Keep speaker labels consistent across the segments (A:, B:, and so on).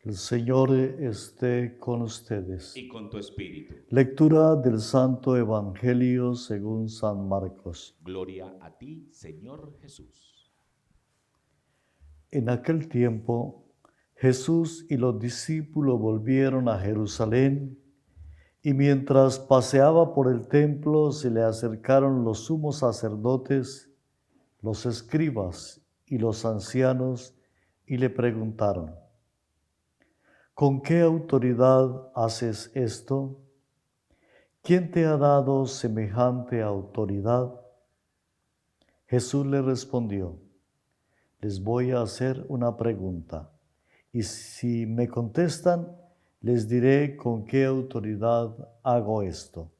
A: El Señor esté con ustedes.
B: y con tu espíritu.
A: Lectura del Santo Evangelio según San Marcos.
B: Gloria a ti, Señor Jesús.
A: En aquel tiempo, Jesús y los discípulos volvieron a Jerusalén, y mientras paseaba por el templo se le acercaron los sumos sacerdotes, los escribas y los ancianos, y le preguntaron: ¿con qué autoridad haces esto? ¿Quién te ha dado semejante autoridad? Jesús le respondió: les voy a hacer una pregunta, y si me contestan, les diré con qué autoridad hago esto.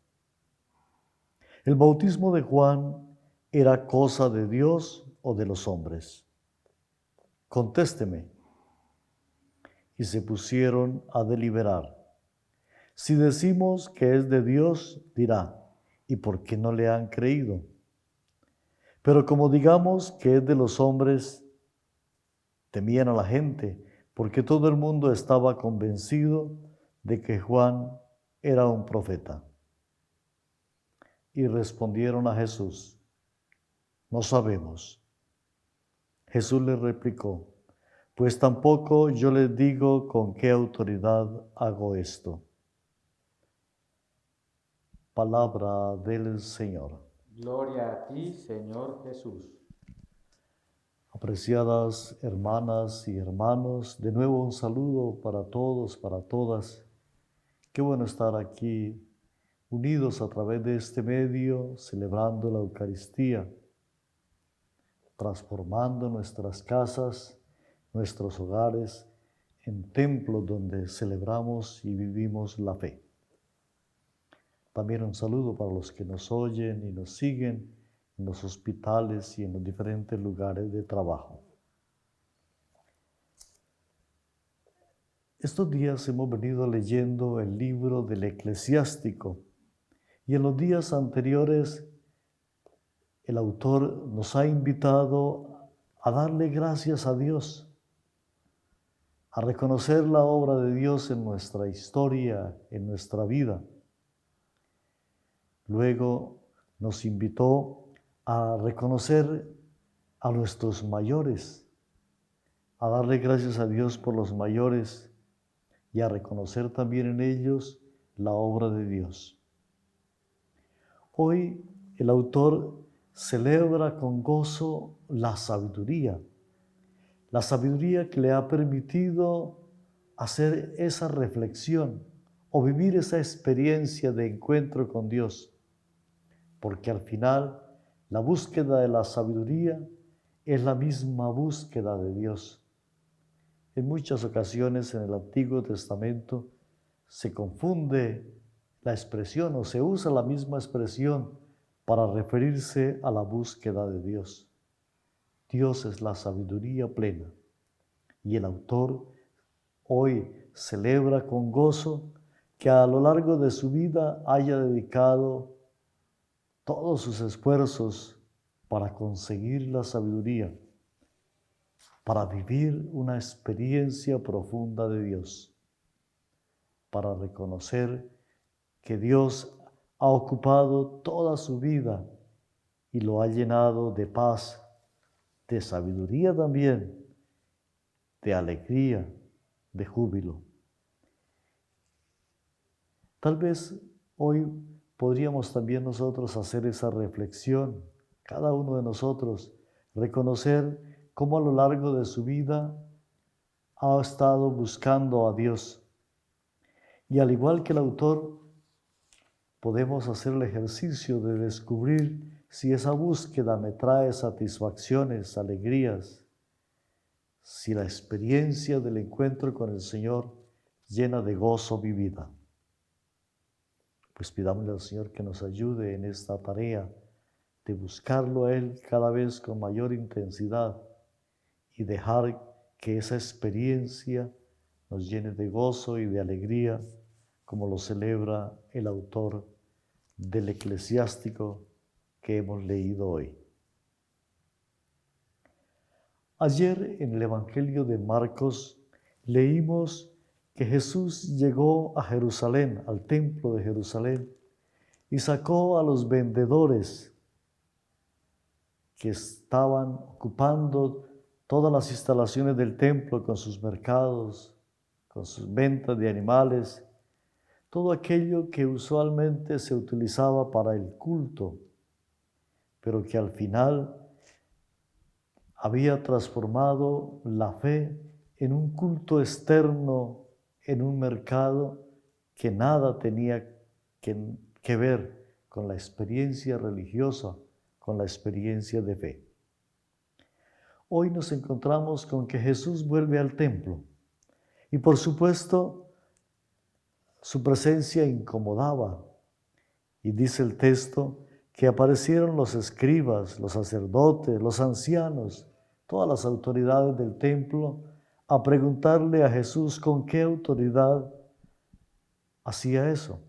A: ¿El bautismo de Juan era cosa de Dios o de los hombres? Contésteme. Y se pusieron a deliberar. Si decimos que es de Dios, dirá: ¿y por qué no le han creído? Pero como digamos que es de los hombres, temían a la gente, porque todo el mundo estaba convencido de que Juan era un profeta. Y respondieron a Jesús: no sabemos. Jesús les replicó: pues tampoco yo les digo con qué autoridad hago esto. Palabra del Señor.
C: Gloria a ti, Señor Jesús.
A: Apreciadas hermanas y hermanos, de nuevo un saludo para todos, para todas. Qué bueno estar aquí unidos a través de este medio, celebrando la Eucaristía, transformando nuestras casas, nuestros hogares, en templos donde celebramos y vivimos la fe. También un saludo para los que nos oyen y nos siguen en los hospitales y en los diferentes lugares de trabajo. Estos días hemos venido leyendo el libro del Eclesiástico, y en los días anteriores el autor nos ha invitado a darle gracias a Dios, a reconocer la obra de Dios en nuestra historia, en nuestra vida. Luego nos invitó a reconocer a nuestros mayores, a darle gracias a Dios por los mayores y a reconocer también en ellos la obra de Dios. Hoy el autor celebra con gozo la sabiduría que le ha permitido hacer esa reflexión o vivir esa experiencia de encuentro con Dios, porque al final la búsqueda de la sabiduría es la misma búsqueda de Dios. En muchas ocasiones en el Antiguo Testamento se confunde la expresión o se usa la misma expresión para referirse a la búsqueda de Dios. Dios es la sabiduría plena, y el autor hoy celebra con gozo que a lo largo de su vida haya dedicado todos sus esfuerzos para conseguir la sabiduría, para vivir una experiencia profunda de Dios, para reconocer que Dios ha ocupado toda su vida y lo ha llenado de paz, de sabiduría también, de alegría, de júbilo. Tal vez hoy podríamos también nosotros hacer esa reflexión, cada uno de nosotros, reconocer cómo a lo largo de su vida ha estado buscando a Dios. Y al igual que el autor, podemos hacer el ejercicio de descubrir si esa búsqueda me trae satisfacciones, alegrías, si la experiencia del encuentro con el Señor llena de gozo mi vida. Pues pidámosle al Señor que nos ayude en esta tarea de buscarlo a Él cada vez con mayor intensidad y dejar que esa experiencia nos llene de gozo y de alegría, como lo celebra el autor del Eclesiástico que hemos leído hoy. Ayer en el Evangelio de Marcos leímos que Jesús llegó a Jerusalén, al templo de Jerusalén, y sacó a los vendedores que estaban ocupando todas las instalaciones del templo con sus mercados, con sus ventas de animales, todo aquello que usualmente se utilizaba para el culto, pero que al final había transformado la fe en un culto externo, en un mercado que nada tenía que ver con la experiencia religiosa, con la experiencia de fe. Hoy nos encontramos con que Jesús vuelve al templo y por supuesto su presencia incomodaba. Y dice el texto que aparecieron los escribas, los sacerdotes, los ancianos, todas las autoridades del templo a preguntarle a Jesús con qué autoridad hacía eso,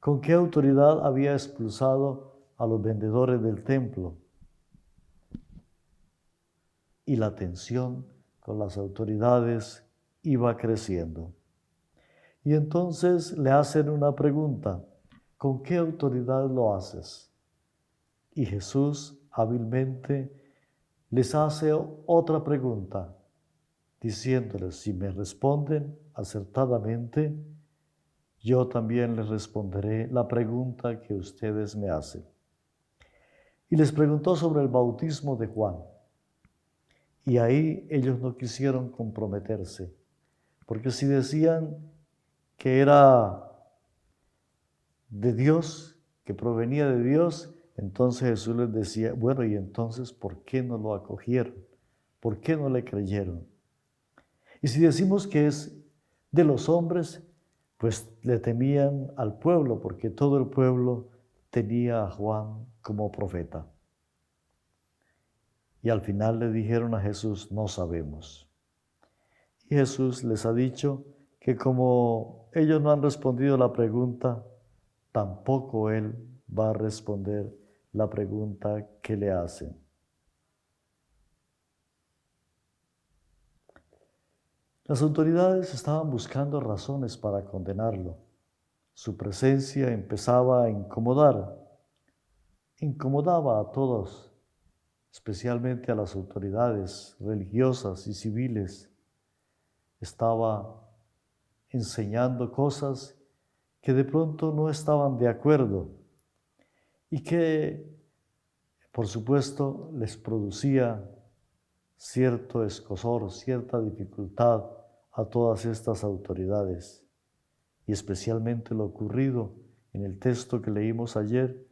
A: con qué autoridad había expulsado a los vendedores del templo. Y la tensión con las autoridades iba creciendo. Y entonces le hacen una pregunta: ¿con qué autoridad lo haces? Y Jesús hábilmente les hace otra pregunta, diciéndoles: si me responden acertadamente, yo también les responderé la pregunta que ustedes me hacen. Y les preguntó sobre el bautismo de Juan. Y ahí ellos no quisieron comprometerse, porque si decían que era de Dios, que provenía de Dios, entonces Jesús les decía: bueno, y entonces, ¿por qué no lo acogieron? ¿Por qué no le creyeron? Y si decimos que es de los hombres, pues le temían al pueblo, porque todo el pueblo tenía a Juan como profeta. Y al final le dijeron a Jesús: no sabemos. Y Jesús les ha dicho que como ellos no han respondido la pregunta, tampoco Él va a responder la pregunta que le hacen. Las autoridades estaban buscando razones para condenarlo. Su presencia empezaba a incomodaba a todos, especialmente a las autoridades religiosas y civiles. Estaba enseñando cosas que de pronto no estaban de acuerdo y que, por supuesto, les producía cierto escozor, cierta dificultad a todas estas autoridades. Y especialmente lo ocurrido en el texto que leímos ayer,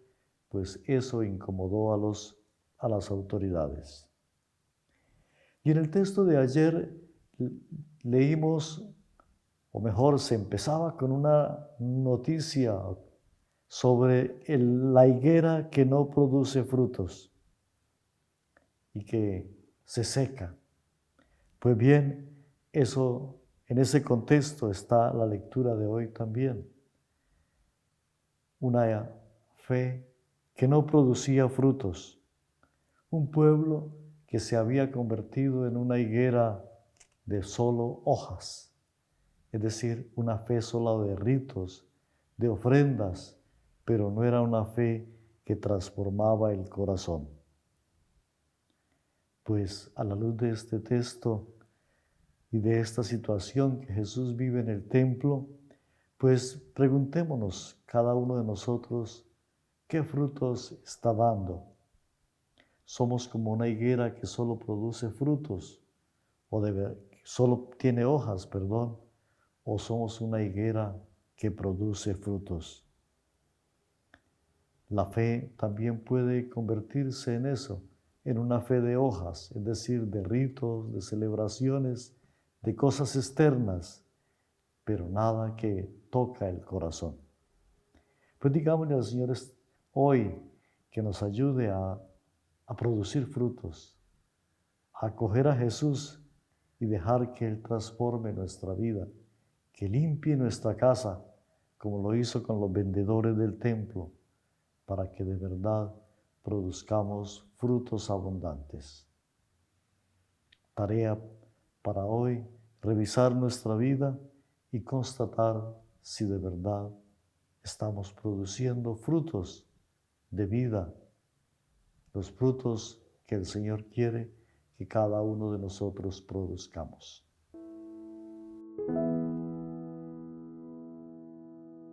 A: pues eso incomodó a las autoridades. Y en el texto de ayer leímos, o mejor, se empezaba con una noticia sobre la higuera que no produce frutos y que se seca. Pues bien, en ese contexto está la lectura de hoy también. Una fe que no producía frutos, un pueblo que se había convertido en una higuera de solo hojas, es decir, una fe solo de ritos, de ofrendas, pero no era una fe que transformaba el corazón. Pues a la luz de este texto y de esta situación que Jesús vive en el templo, pues preguntémonos cada uno de nosotros qué frutos está dando. ¿Somos como una higuera que solo produce frutos solo tiene hojas, o somos una higuera que produce frutos? La fe también puede convertirse en eso, en una fe de hojas, es decir, de ritos, de celebraciones, de cosas externas, pero nada que toca el corazón. Pues digámosle al Señor hoy que nos ayude a producir frutos, a acoger a Jesús y dejar que Él transforme nuestra vida, que limpie nuestra casa, como lo hizo con los vendedores del templo, para que de verdad produzcamos frutos abundantes. Tarea para hoy: revisar nuestra vida y constatar si de verdad estamos produciendo frutos de vida, los frutos que el Señor quiere que cada uno de nosotros produzcamos.